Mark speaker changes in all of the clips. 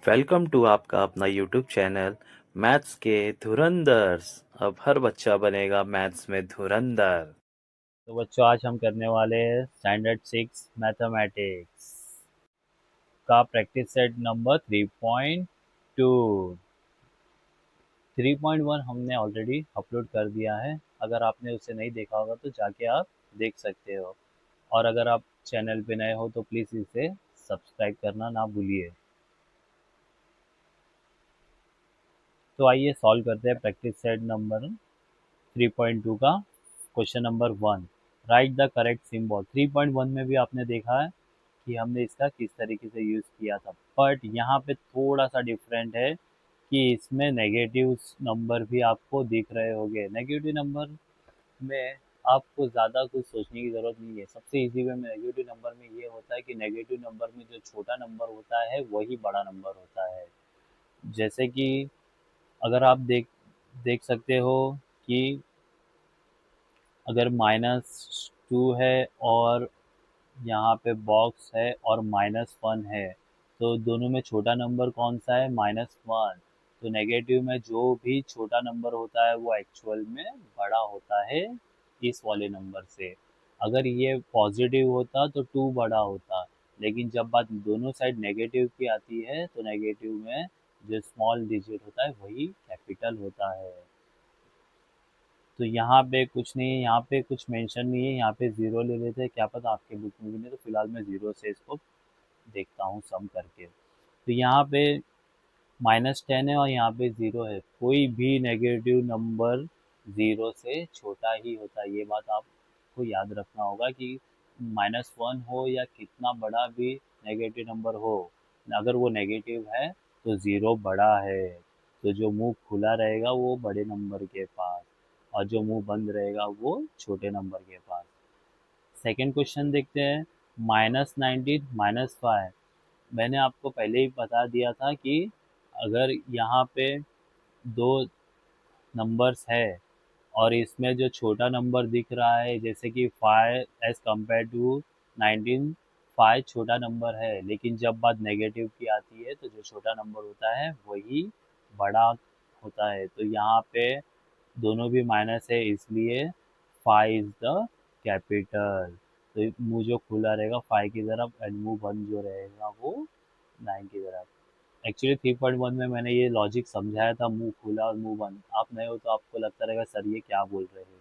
Speaker 1: Welcome to आपका अपना YouTube channel maths के धुरंधर्स। अब हर बच्चा बनेगा मैथ्स में धुरंधर।
Speaker 2: तो बच्चों आज हम करने वाले हैं स्टैंडर्ड 6 मैथमेटिक्स का प्रैक्टिस सेट नंबर 3.2। 3.1 हमने ऑलरेडी अपलोड कर दिया है। अगर आपने उसे नहीं देखा होगा तो जाके आप देख सकते हो। और अगर आप चैनल पे नए हो तो प्लीज़ इसे सब्सक्राइब करना ना भूलिए। तो आइए सॉल्व करते हैं प्रैक्टिस सेट नंबर 3.2 का question number 1। Right the correct symbol. 3.1 में भी आपने देखा है कि हमने इसका किस तरीके से यूज़ किया था, बट यहाँ पे थोड़ा सा डिफरेंट है कि इसमें नेगेटिव नंबर भी आपको दिख रहे होंगे। नेगेटिव नंबर में आपको ज़्यादा कुछ सोचने की ज़रूरत नहीं है। सबसे इजी वे में नेगेटिव नंबर में ये होता है कि नेगेटिव नंबर में जो छोटा नंबर होता है वही बड़ा नंबर होता है। जैसे कि अगर आप देख सकते हो कि अगर -2 है और यहाँ पे बॉक्स है और -1 है, तो दोनों में छोटा नंबर कौन सा है? -1। तो नेगेटिव में जो भी छोटा नंबर होता है वो एक्चुअल में बड़ा होता है इस वाले नंबर से। अगर ये पॉजिटिव होता तो 2 बड़ा होता, लेकिन जब बात दोनों साइड नेगेटिव की आती है तो नेगेटिव में जो स्मॉल डिजिट होता है वही कैपिटल होता है। तो यहाँ पे कुछ नहीं है, यहाँ पे कुछ मेंशन नहीं है, यहाँ पे ज़ीरो ले लेते हैं, क्या पता आपके बुक में भी नहीं। तो फिलहाल मैं ज़ीरो से इसको देखता हूँ सम करके। तो यहाँ पे -10 है और यहाँ पे ज़ीरो है। कोई भी नेगेटिव नंबर ज़ीरो से छोटा ही होता है। ये बात आपको याद रखना होगा कि -1 हो या कितना बड़ा भी नेगेटिव नंबर हो, अगर वो नेगेटिव है तो ज़ीरो बड़ा है। तो जो मुंह खुला रहेगा वो बड़े नंबर के पास, और जो मुंह बंद रहेगा वो छोटे नंबर के पास। सेकंड क्वेश्चन देखते हैं। -19 -5। मैंने आपको पहले ही बता दिया था कि अगर यहाँ पे दो नंबर्स है और इसमें जो छोटा नंबर दिख रहा है जैसे कि 5 एज कम्पेयर टू 19, 5 छोटा नंबर है, लेकिन जब बात नेगेटिव की आती है तो जो छोटा नंबर होता है वही बड़ा होता है। तो यहाँ पे दोनों भी माइनस है, इसलिए 5 इज द कैपिटल। तो मुंह जो खुला रहेगा 5 की तरफ एंड मुंह बंद जो रहेगा वो 9 की तरफ। एक्चुअली 3.1 में मैंने ये लॉजिक समझाया था, मुंह खुला और मुंह बंद। आप नए हो तो आपको लगता रहेगा सर ये क्या बोल रहे हैं।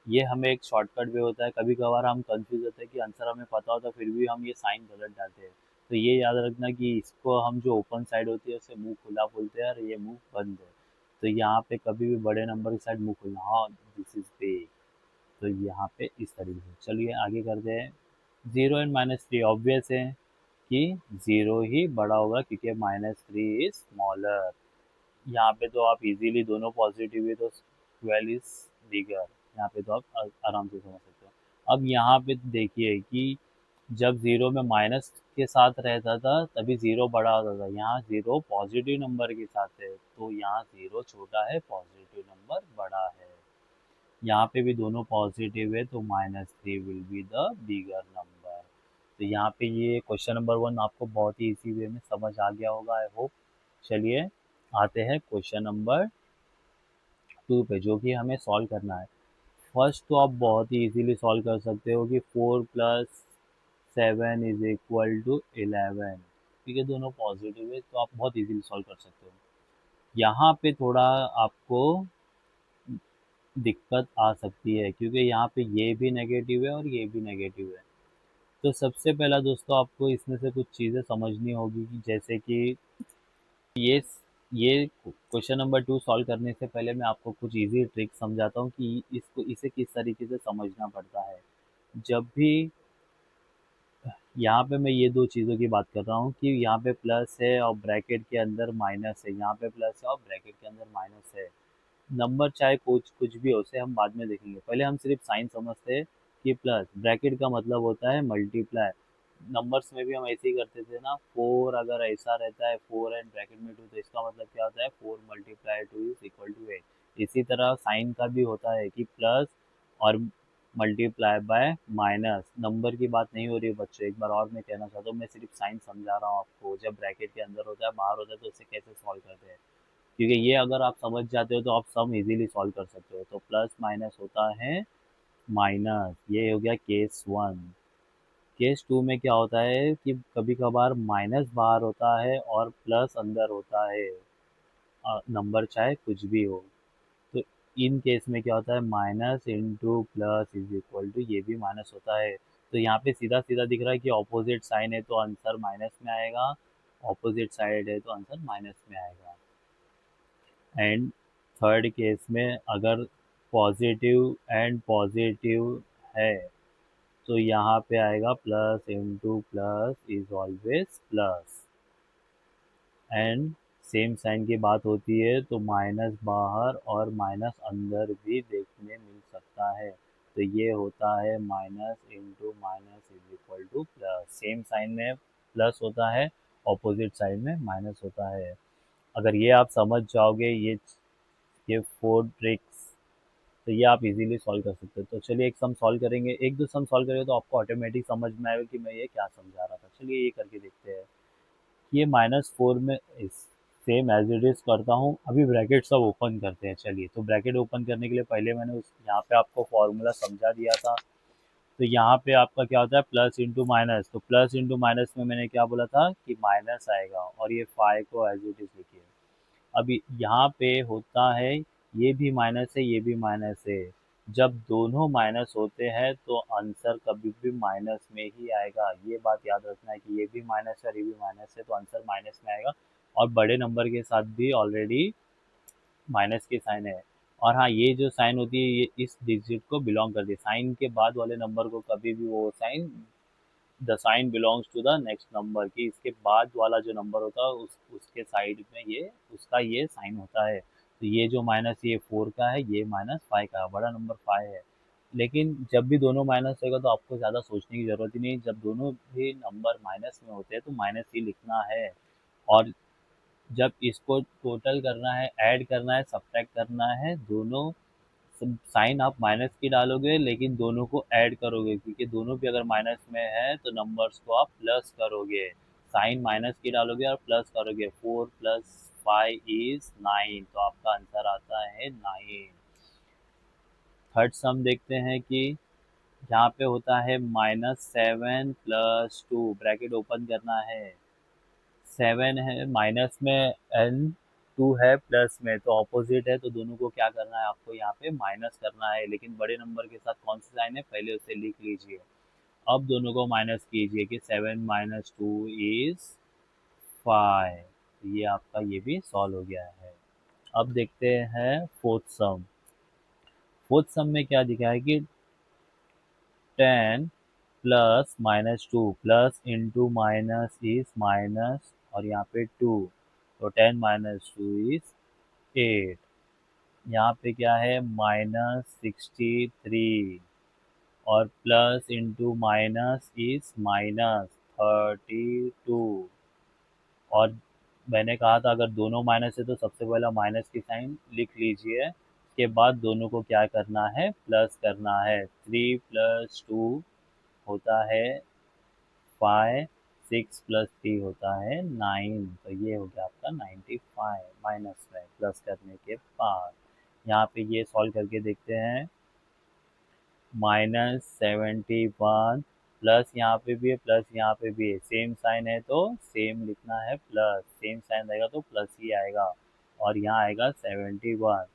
Speaker 2: ये हमें एक शॉर्टकट वे होता है। कभी कभार हम कंफ्यूज होते हैं कि आंसर हमें पता होता है फिर भी हम ये साइन गलत डालते हैं। तो ये याद रखना कि इसको हम जो ओपन साइड होती है उसे मुंह खुला बोलते हैं और ये मुंह बंद है। तो यहाँ पे कभी भी बड़े नंबर की साइड मुंह खुलना, हाँ दिस इज बिग। तो यहाँ पे इस तरीके से चलिए आगे करते हैं। 0 एंड -3 ऑब्वियस है कि 0 ही बड़ा होगा क्योंकि -3 इज स्मॉलर। यहाँ पे तो आप इजीली दोनों पॉजिटिव है तो 12 इज बिगर। यहाँ पे तो आप आराम से समझ सकते हो। अब यहाँ पे देखिए कि जब 0 में माइनस के साथ रहता था तभी 0 बड़ा होता था। यहाँ 0 पॉजिटिव नंबर के साथ है तो यहाँ 0 छोटा है, पॉजिटिव नंबर बड़ा है। यहाँ पे भी दोनों पॉजिटिव है तो -3 will be the bigger number. तो यहाँ पे ये क्वेश्चन नंबर 1 आपको बहुत ही इजी वे में समझ आ गया होगा, आई होप। चलिए आते हैं क्वेश्चन नंबर 2 पे, जो कि हमें सॉल्व करना है। फर्स्ट तो आप बहुत ही इजीली सॉल्व कर सकते हो कि 4 + 7 इज इक्वल टू 11। ठीक है, दोनों पॉजिटिव है तो आप बहुत इजीली सॉल्व कर सकते हो। यहाँ पे थोड़ा आपको दिक्कत आ सकती है क्योंकि यहाँ पे ये भी नेगेटिव है और ये भी नेगेटिव है। तो सबसे पहला दोस्तों आपको इसमें से कुछ चीज़ें समझनी होगी कि जैसे कि ये ये क्वेश्चन नंबर 2 सॉल्व करने से पहले मैं आपको कुछ इजी ट्रिक समझाता हूँ कि इसे किस तरीके से समझना पड़ता है। जब भी यहाँ पे मैं ये दो चीज़ों की बात कर रहा हूँ कि यहाँ पे प्लस है और ब्रैकेट के अंदर माइनस है, यहाँ पे प्लस है और ब्रैकेट के अंदर माइनस है। नंबर चाहे कुछ कुछ भी हो, उसे हम बाद में देखेंगे। पहले हम सिर्फ साइन समझते हैं कि प्लस ब्रैकेट का मतलब होता है मल्टीप्लाई। नंबर्स में भी हम ऐसे ही करते थे ना, 4 अगर ऐसा रहता है 4 एंड ब्रैकेट में 2 तो इसका मतलब क्या होता है 4 × 2 इज इक्वल टू 8। इसी तरह साइन का भी होता है कि प्लस और मल्टीप्लाई बाय माइनस, नंबर की बात नहीं हो रही है बच्चों, एक बार और मैं कहना चाहता हूँ, मैं सिर्फ साइन समझा रहा हूँ आपको। जब ब्रैकेट के अंदर होता है बाहर होता है तो उसे कैसे सॉल्व करते हैं, क्योंकि ये अगर आप समझ जाते हो तो आप सम इजीली सॉल्व कर सकते हो। तो प्लस माइनस होता है माइनस, ये हो गया केस 1। केस 2 में क्या होता है कि कभी कभार माइनस बाहर होता है और प्लस अंदर होता है, नंबर चाहे कुछ भी हो। तो इन केस में क्या होता है, minus into plus is equal to, ये भी माइनस होता है। तो यहाँ पे सीधा सीधा दिख रहा है कि ऑपोजिट साइन है तो आंसर माइनस में आएगा, ऑपोजिट साइड है तो आंसर माइनस में आएगा। एंड थर्ड केस में अगर पॉजिटिव एंड पॉजिटिव है तो यहाँ पे आएगा plus into plus is always plus. And same sign की बात होती है तो माइनस बाहर और माइनस अंदर भी देखने मिल सकता है। तो ये होता है minus into minus is equal to plus. Same sign में प्लस होता है, ऑपोजिट साइड में माइनस होता है। अगर ये आप समझ जाओगे, ये 4 ट्रिक्स, तो ये आप इजीली सॉल्व कर सकते हो। तो चलिए एक सम सॉल्व करेंगे, एक दो सम सॉल्व करेंगे तो आपको ऑटोमेटिक समझ में आएगा कि मैं ये क्या समझा रहा था। चलिए ये करके देखते हैं। ये -4 में सेम एज इट इज करता हूँ। अभी ब्रैकेट सब ओपन करते हैं। चलिए, तो ब्रैकेट ओपन करने के लिए पहले मैंने उस यहाँ पे आपको फॉर्मूला समझा दिया था। तो यहाँ पे आपका क्या होता है, प्लस इंटू माइनस। तो प्लस इंटू माइनस में मैंने क्या बोला था कि माइनस आएगा, और ये 5 को एज इट इज लिखिए। अभी यहाँ पे होता है, ये भी माइनस है, ये भी माइनस है। जब दोनों माइनस होते हैं तो आंसर कभी भी माइनस में ही आएगा। ये बात याद रखना है कि ये भी माइनस है और ये भी माइनस है, तो आंसर माइनस में आएगा। और बड़े नंबर के साथ भी ऑलरेडी माइनस की साइन है। और हाँ, ये जो साइन होती है ये इस डिजिट को बिलोंग करती है। साइन के बाद वाले नंबर को कभी भी वो sign, the sign belongs to the next number, की इसके बाद वाला जो नंबर होता है उसके साइड में ये उसका ये साइन होता है। तो ये जो माइनस ये 4 का है, ये -5 का है, बड़ा नंबर 5 है। लेकिन जब भी दोनों माइनस होगा तो आपको ज़्यादा सोचने की ज़रूरत ही नहीं। जब दोनों भी नंबर माइनस में होते हैं तो माइनस ही लिखना है। और जब इसको टोटल करना है, ऐड करना है, सब्ट्रैक्ट करना है, दोनों साइन आप माइनस की डालोगे लेकिन दोनों को ऐड करोगे, क्योंकि दोनों भी अगर माइनस में है तो नंबर्स को आप प्लस करोगे। साइन माइनस की डालोगे और प्लस करोगे। 4 + 5 इज 9, तो आपका आंसर आता है 9। थर्ड सम देखते हैं कि यहाँ पे होता है -7 + 2, ब्रैकेट ओपन करना है। 7 है माइनस में, एन 2 है प्लस में, तो ऑपोजिट है, तो दोनों को क्या करना है, आपको यहाँ पे माइनस करना है। लेकिन बड़े नंबर के साथ कौन सी साइन है पहले उसे लिख लीजिए। अब दोनों को माइनस कीजिए कि 7 - 2 इज 5। ये आपका ये भी सॉल्व हो गया है। अब देखते हैं फोर्थ सम। फोर्थ सम में क्या दिखा है कि 10 plus -2 plus into minus is minus, और यहाँ पे 2, तो 10 - 2 इज 8। यहाँ पे क्या है, -63, और प्लस इंटू माइनस इज -32। और मैंने कहा था अगर दोनों माइनस है तो सबसे पहला माइनस की साइन लिख लीजिए। उसके बाद दोनों को क्या करना है, प्लस करना है। 3 + 2 होता है 5, 6 + 3 होता है 9। तो ये हो गया आपका 95 माइनस में प्लस करने के बाद। यहाँ पे ये सॉल्व करके देखते हैं। -71 प्लस यहाँ पे भी है, प्लस यहाँ पे भी है, सेम साइन है तो सेम लिखना है, प्लस सेम साइन रहेगा तो प्लस ही आएगा। और यहाँ आएगा 71।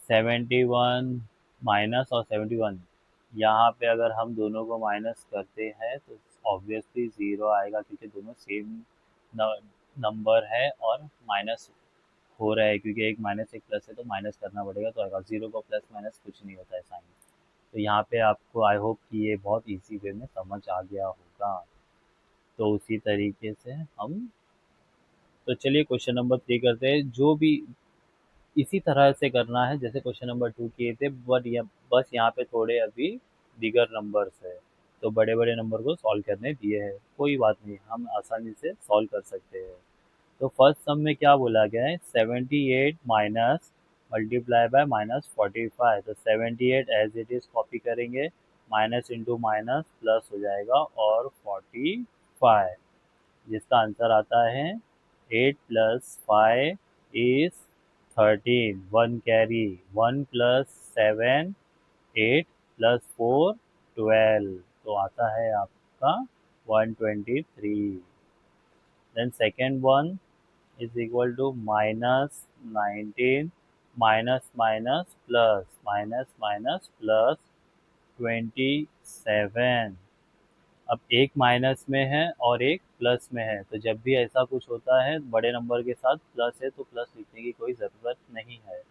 Speaker 2: 71 माइनस और 71, यहाँ पे अगर हम दोनों को माइनस करते हैं तो ऑब्वियसली 0 आएगा, क्योंकि दोनों सेम नंबर है और माइनस हो रहा है, क्योंकि एक माइनस एक प्लस है तो माइनस करना पड़ेगा, तो आएगा 0 को प्लस माइनस कुछ नहीं होता है साइन। तो यहाँ पे आपको आई होप कि ये बहुत इजी वे में समझ आ गया होगा। तो उसी तरीके से हम, तो चलिए क्वेश्चन नंबर 3 करते हैं। जो भी इसी तरह से करना है जैसे क्वेश्चन नंबर 2 किए थे, बट ये बस यहाँ पे थोड़े अभी बिगर नंबर्स है, तो बड़े बड़े नंबर को सॉल्व करने दिए हैं। कोई बात नहीं, हम आसानी से सॉल्व कर सकते हैं। तो फर्स्ट सम में क्या बोला गया है, 78 - मल्टीप्लाई बाय -45, तो 78 एज इट इज कॉपी करेंगे, माइनस इंटू माइनस प्लस हो जाएगा और 45, जिसका आंसर आता है 8 + 5 इज 13, 1 कैरी, 1 + 7 8 + 4 12, तो आता है आपका 123. Then second one is equal to -19 minus minus plus minus minus plus 27. अब एक माइनस में है और एक प्लस में है, तो जब भी ऐसा कुछ होता है बड़े नंबर के साथ प्लस है तो प्लस लिखने की कोई ज़रूरत नहीं है।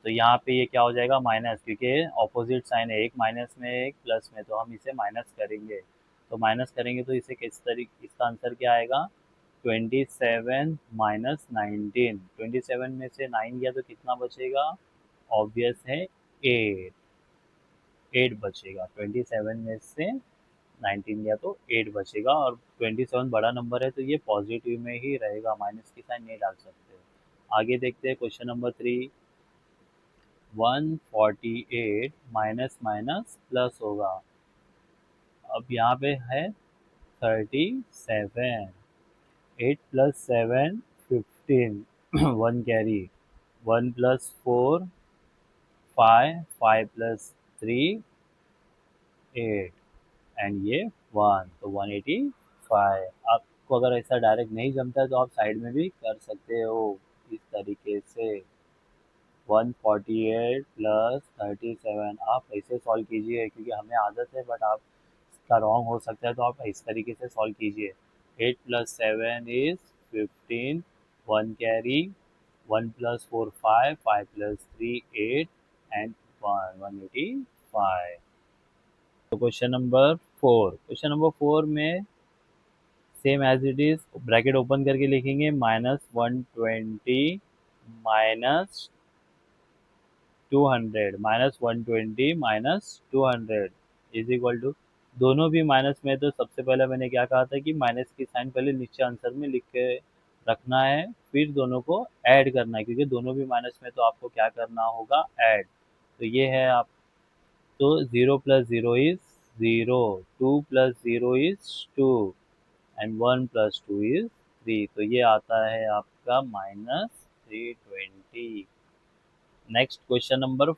Speaker 2: तो यहाँ पे ये क्या हो जाएगा माइनस, क्योंकि ऑपोजिट साइन है, एक माइनस में एक प्लस में, तो हम इसे माइनस करेंगे। तो माइनस करेंगे तो इसे किस तरीके, इसका आंसर क्या आएगा 27 माइनस 19, 27 में से 9 गया तो कितना बचेगा, ऑब्वियस है 8, 8 बचेगा, 27 में से 19 गया तो 8 बचेगा, और 27 बड़ा नंबर है तो ये पॉजिटिव में ही रहेगा, माइनस की साइन नहीं डाल सकते। आगे देखते हैं question number 3, 148 minus minus plus होगा। अब यहाँ पे है 37, 8 + 7 15, 1 कैरी, 1 + 4 5, 5 + 3 8, एंड ये 1, तो 185। आपको अगर ऐसा डायरेक्ट नहीं जमता है तो आप साइड में भी कर सकते हो इस तरीके से। 148 + 37 आप ऐसे सॉल्व कीजिए, क्योंकि हमें आदत है बट आपका रॉन्ग हो सकता है, तो आप इस तरीके से सॉल्व कीजिए। 8 + 7 इज 15, 1 कैरी, 1 + 4 5, 5 + 3 8, एंड 1, 185। तो क्वेश्चन नंबर 4 में same as it is bracket open करके लिखेंगे -120 minus 200, -120 minus 200 is equal to, दोनों भी माइनस में, तो सबसे पहले मैंने क्या कहा था कि माइनस की साइन पहले नीचे आंसर में लिख के रखना है, फिर दोनों को ऐड करना है, क्योंकि दोनों भी माइनस में तो आपको क्या करना होगा ऐड। तो ये है आप, तो 0 + 0 इज 0, 2 + 0 इज 2, एंड 1 + 2 इज 3, तो ये आता है आपका -320। नेक्स्ट क्वेश्चन नंबर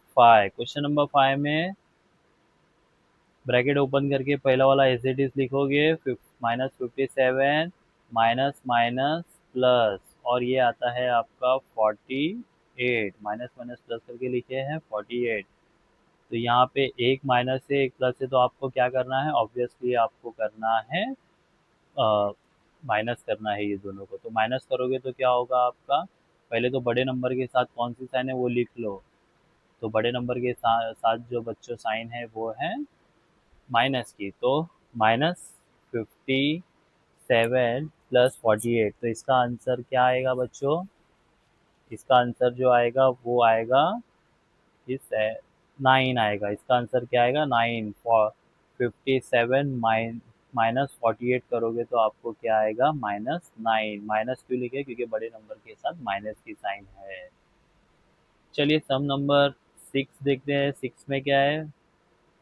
Speaker 2: 5 में ब्रैकेट ओपन करके पहला वाला एज इट इज लिखोगे, -57 माइनस माइनस प्लस, और ये आता है आपका 48, माइनस माइनस प्लस करके लिखे हैं 48। तो यहाँ पे एक माइनस है एक प्लस है, तो आपको क्या करना है, ऑब्वियसली आपको करना है माइनस करना है ये दोनों को। तो माइनस करोगे तो क्या होगा आपका, पहले तो बड़े नंबर के साथ कौन सी साइन है वो लिख लो। तो बड़े नंबर के साथ जो बच्चों साइन है वो है माइनस की, तो -57 + 48, तो इसका आंसर क्या आएगा बच्चों, इसका आंसर जो आएगा वो आएगा इस 9 आएगा, इसका आंसर क्या आएगा 9, 57 -48 करोगे तो आपको क्या आएगा -9, माइनस क्यों लिखे, क्योंकि बड़े नंबर के साथ माइनस की साइन है। चलिए सम नंबर 6 देखते हैं, 6 में क्या है,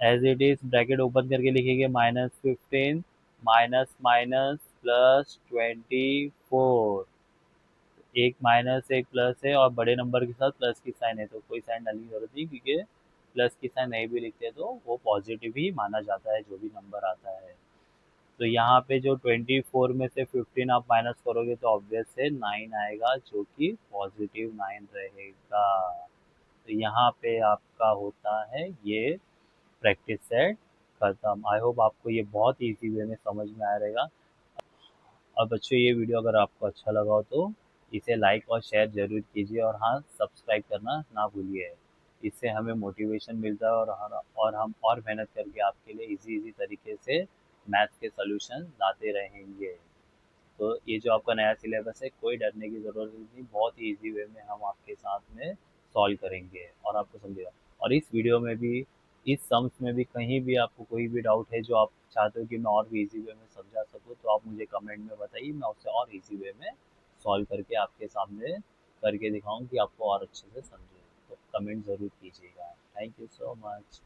Speaker 2: as it is bracket open करके लिखेंगे -15 माइनस माइनस +24, एक माइनस एक प्लस है और बड़े नंबर के साथ प्लस की साइन है, तो कोई साइन डालने की जरूरत नहीं, क्योंकि प्लस की साइन नहीं भी लिखते तो वो पॉजिटिव ही माना जाता है जो भी नंबर आता है। तो यहाँ पे जो 24 में से 15 आप माइनस करोगे तो ऑब्वियस है 9 आएगा, जो कि पॉजिटिव 9 रहेगा। तो यहाँ पे आपका होता है ये प्रैक्टिस सेट खत्म। आई होप आपको ये बहुत इजी वे में समझ में आया रहेगा। और बच्चों ये वीडियो अगर आपको अच्छा लगा हो तो इसे लाइक और शेयर ज़रूर कीजिए, और हाँ सब्सक्राइब करना ना भूलिए। इससे हमें मोटिवेशन मिलता है और हम और मेहनत करके आपके लिए इजी तरीके से मैथ्स के सॉल्यूशन लाते रहेंगे। तो ये जो आपका नया सिलेबस है कोई डरने की ज़रूरत नहीं, बहुत ही ईजी वे में हम आपके साथ में सॉल्व करेंगे और आपको समझेगा। और इस वीडियो में भी, इस सम्स में भी कहीं भी आपको कोई भी डाउट है जो आप चाहते हो कि मैं और भी ईजी वे में समझा सकूँ, तो आप मुझे कमेंट में बताइए, मैं उसे और ईजी वे में सॉल्व करके आपके सामने करके दिखाऊँ कि आपको और अच्छे से समझे। कमेंट ज़रूर कीजिएगा। Thank you so much.